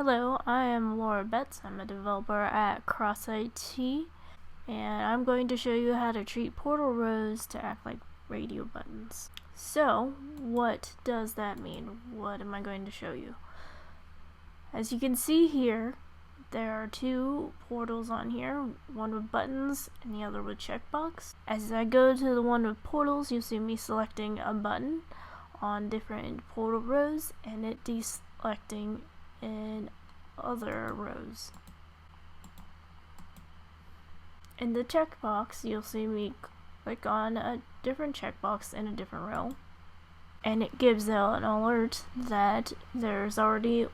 Hello, I am Laura Betts. I'm a developer at CrossIT, and I'm going to show you how to treat portal rows to act like radio buttons. So, what does that mean? What am I going to show you? As you can see here, there are two portals on here, one with buttons and the other with checkbox. As I go to the one with portals, you'll see me selecting a button on different portal rows and it deselecting in other rows. In the checkbox, you'll see me click on a different checkbox in a different row, and it gives out an alert that there's already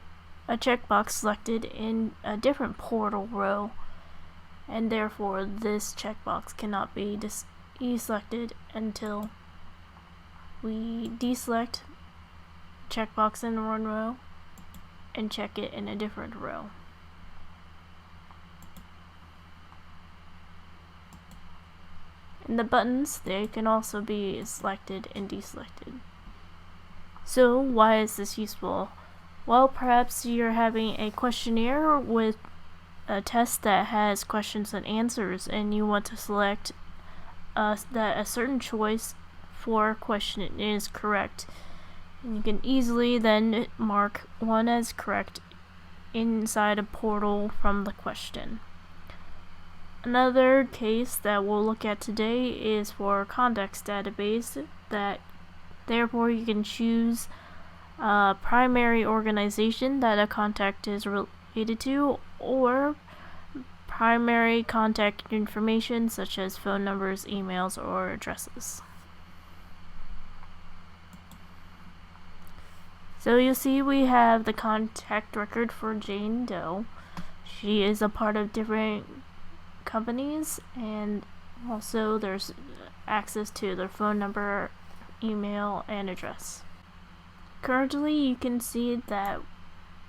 a checkbox selected in a different portal row, and therefore this checkbox cannot be deselected until we deselect checkbox in one row and check it in a different row. And the buttons, they can also be selected and deselected. So why is this useful? Well, perhaps you're having a questionnaire with a test that has questions and answers, and you want to select that a certain choice for question is correct. And you can easily then mark one as correct inside a portal from the question. Another case that we'll look at today is for a context database, that therefore you can choose a primary organization that a contact is related to, or primary contact information such as phone numbers, emails, or addresses. So you'll see we have the contact record for Jane Doe. She is a part of different companies, and also there's access to their phone number, email, and address. Currently you can see that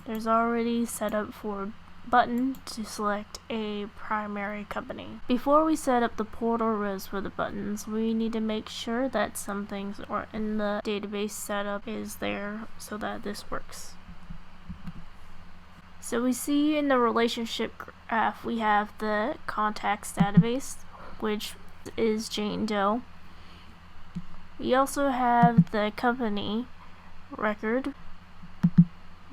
there's already set up for a button to select a primary company. Before we set up the portal rows for the buttons, we need to make sure that some things are in the database setup is there so that this works. So we see in the relationship graph we have the contacts database, which is Jane Doe. We also have the company record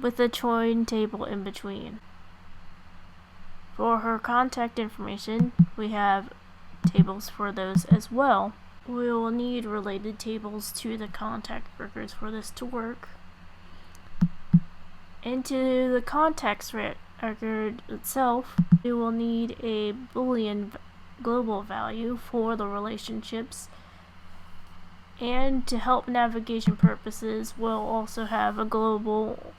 with a join table in between. For her contact information, we have tables for those as well. We will need related tables to the contact records for this to work. Into the contacts record itself, we will need a Boolean global value for the relationships, and to help navigation purposes, we'll also have a global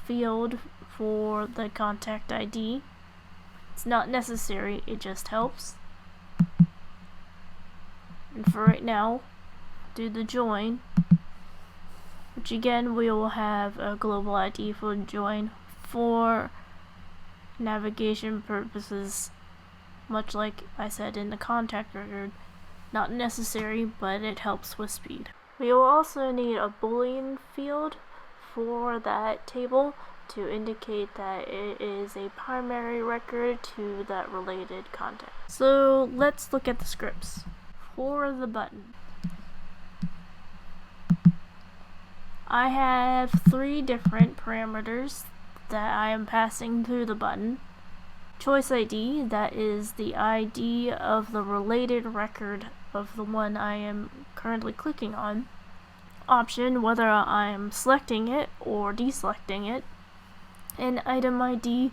field for the contact ID. It's not necessary, it just helps. And for right now, do the join, which again we will have a global ID for join for navigation purposes, much like I said in the contact record. Not necessary, but it helps with speed. We will also need a Boolean field for that table to indicate that it is a primary record to that related contact. So let's look at the scripts. For the button, I have three different parameters that I am passing through the button. Choice ID, that is the ID of the related record of the one I am currently clicking on. Option, whether I am selecting it or deselecting it. And item ID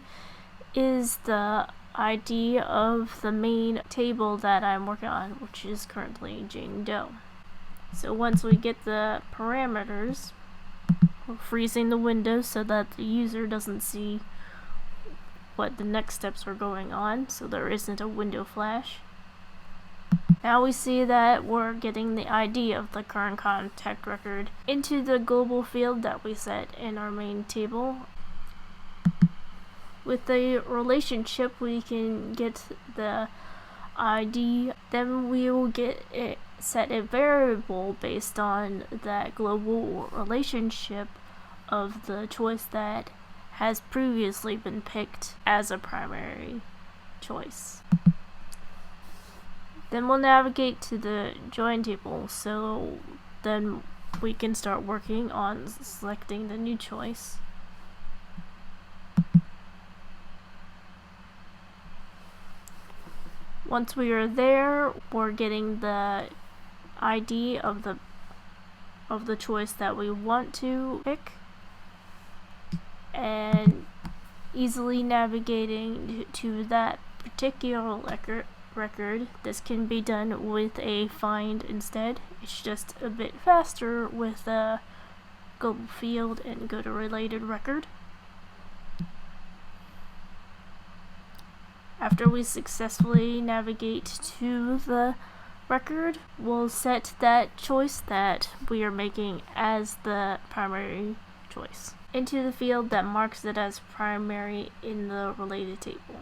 is the ID of the main table that I'm working on, which is currently Jane Doe. So once we get the parameters, we're freezing the window so that the user doesn't see what the next steps are going on, so there isn't a window flash. Now we see that we're getting the ID of the current contact record into the global field that we set in our main table. With the relationship, we can get the ID, then we will set a variable based on that global relationship of the choice that has previously been picked as a primary choice. Then we'll navigate to the join table, so then we can start working on selecting the new choice. Once we are there, we're getting the ID of the choice that we want to pick, and easily navigating to that particular record. This can be done with a find instead. It's just a bit faster with a global field and go to related record. After we successfully navigate to the record, we'll set that choice that we are making as the primary choice into the field that marks it as primary in the related table.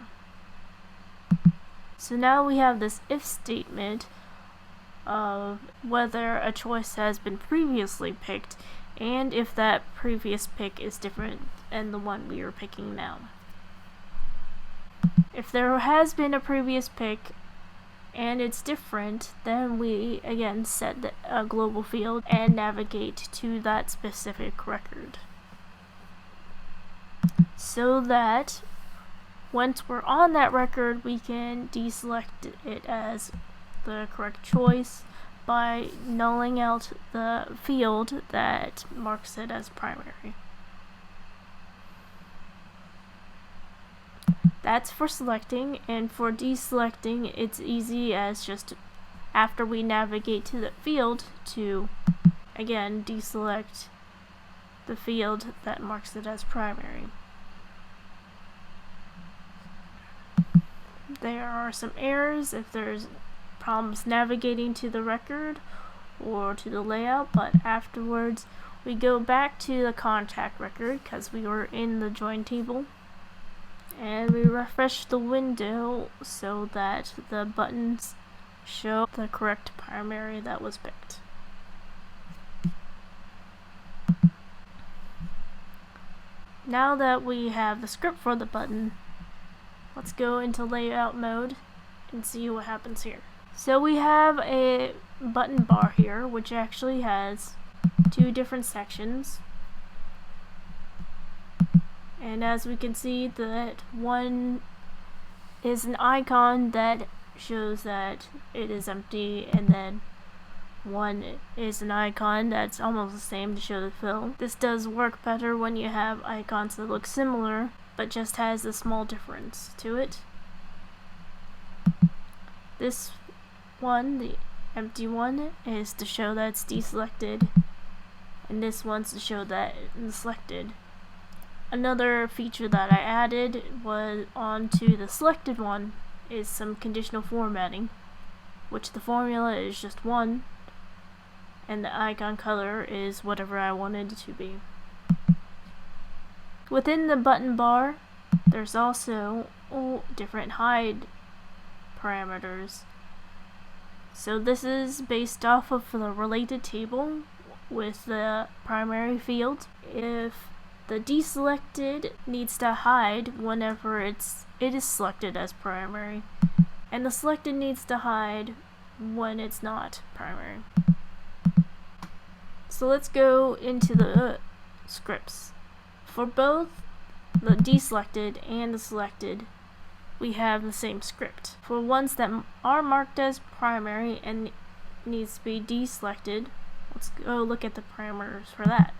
So now we have this if statement of whether a choice has been previously picked and if that previous pick is different than the one we are picking now. If there has been a previous pick and it's different, then we again set a global field and navigate to that specific record. So that once we're on that record, we can deselect it as the correct choice by nulling out the field that marks it as primary. That's for selecting, and for deselecting, it's easy as just after we navigate to the field to again deselect the field that marks it as primary. There are some errors if there's problems navigating to the record or to the layout, but afterwards we go back to the contact record because we were in the join table, and we refresh the window so that the buttons show the correct primary that was picked. Now that we have the script for the button, let's go into layout mode and see what happens here. So we have a button bar here, which actually has two different sections. And as we can see, that one is an icon that shows that it is empty, and then one is an icon that's almost the same to show the fill. This does work better when you have icons that look similar, but just has a small difference to it. This one, the empty one, is to show that it's deselected, and this one's to show that it's selected. Another feature that I added was onto the selected one is some conditional formatting, which the formula is just 1, and the icon color is whatever I wanted it to be. Within the button bar, there's also different hide parameters. So this is based off of the related table with the primary field. If the deselected needs to hide whenever it is selected as primary, and the selected needs to hide when it's not primary. So let's go into the scripts. For both the deselected and the selected, we have the same script. For ones that are marked as primary and needs to be deselected, let's go look at the parameters for that.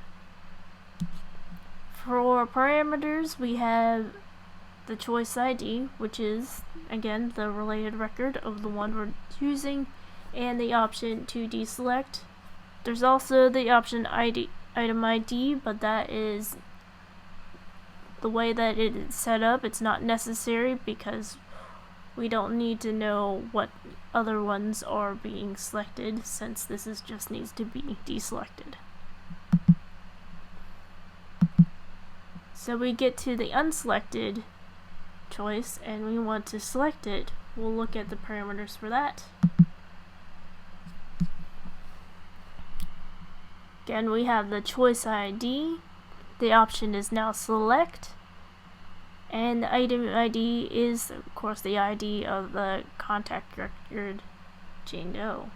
For parameters, we have the choice ID, which is again the related record of the one we're choosing, and the option to deselect. There's also the option item ID, but that is the way that it is set up. It's not necessary because we don't need to know what other ones are being selected, since this just needs to be deselected. So we get to the unselected choice and we want to select it. We'll look at the parameters for that. Again, we have the choice ID. The option is now select, And the item ID is, of course, the ID of the contact record Jane Doe.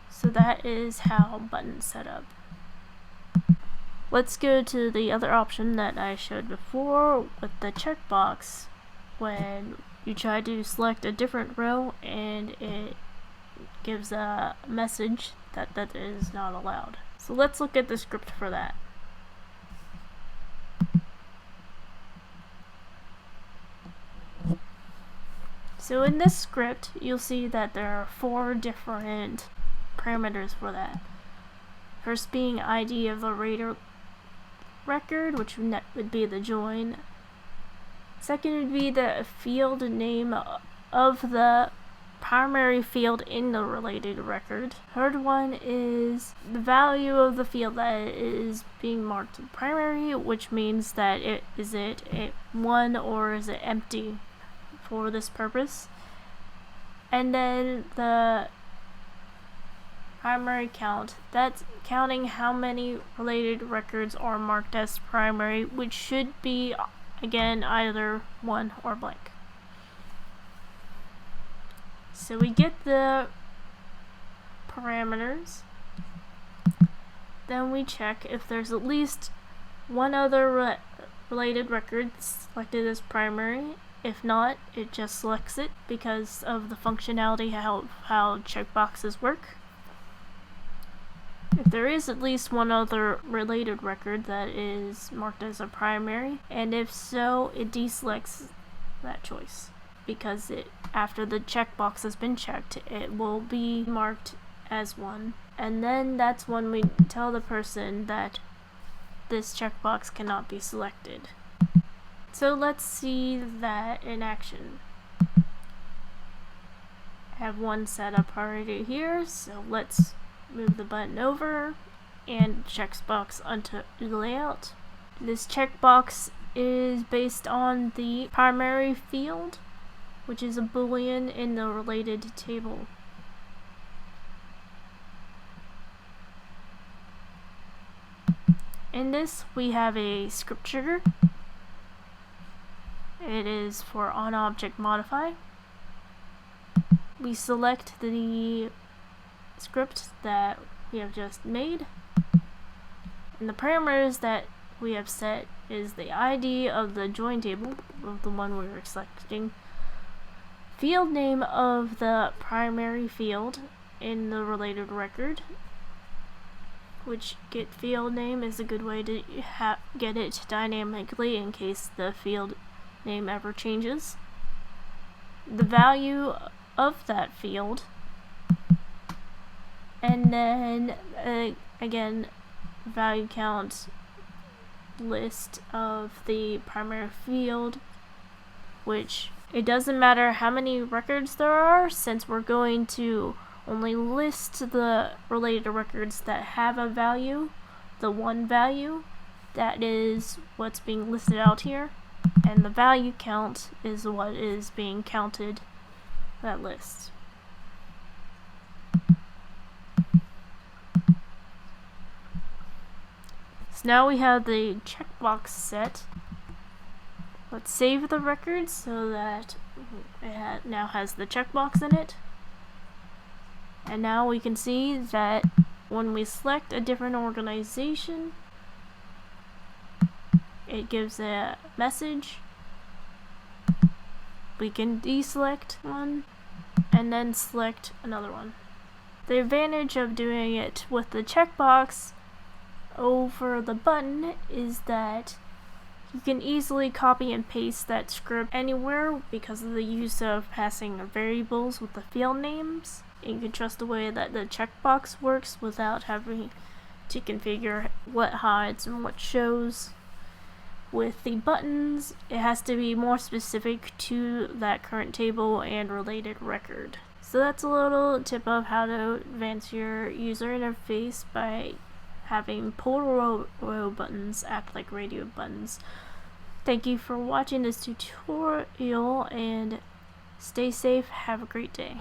So that is how buttons set up. Let's go to the other option that I showed before with the checkbox. When you try to select a different row and it gives a message that that is not allowed. So let's look at the script for that. So in this script, you'll see that there are 4 different parameters for that. First being ID of the related record, which would be the join. Second would be the field name of the primary field in the related record. Third one is the value of the field that is being marked primary, which means that is it a 1 or is it empty for this purpose. And then the primary count, that's counting how many related records are marked as primary, which should be, again, either 1 or blank. So we get the parameters, then we check if there's at least one other related record selected as primary. If not, it just selects it because of the functionality how checkboxes work. If there is at least one other related record that is marked as a primary, and if so, it deselects that choice because after the checkbox has been checked, it will be marked as 1, and then that's when we tell the person that this checkbox cannot be selected. So let's see that in action. I have one set up already here, so let's move the button over and checkbox onto the layout. This checkbox is based on the primary field, which is a boolean in the related table. In this, we have a script trigger. It is for onObject modify. We select the script that we have just made, and the parameters that we have set is the ID of the join table, of the one we were selecting, field name of the primary field in the related record, which get field name is a good way to get it dynamically in case the field name ever changes, the value of that field, and then again, value count list of the primary field, which it doesn't matter how many records there are, since we're going to only list the related records that have a value, the 1 value. That is what's being listed out here, and the value count is what is being counted, that list. So now we have the checkbox set. Let's save the record so that it now has the checkbox in it. And now we can see that when we select a different organization, it gives a message. We can deselect one and then select another one. The advantage of doing it with the checkbox over the button is that you can easily copy and paste that script anywhere because of the use of passing variables with the field names. You can trust the way that the checkbox works without having to configure what hides and what shows. With the buttons, it has to be more specific to that current table and related record. So that's a little tip of how to advance your user interface by having pull row buttons act like radio buttons. Thank you for watching this tutorial, and Stay safe, have a great day.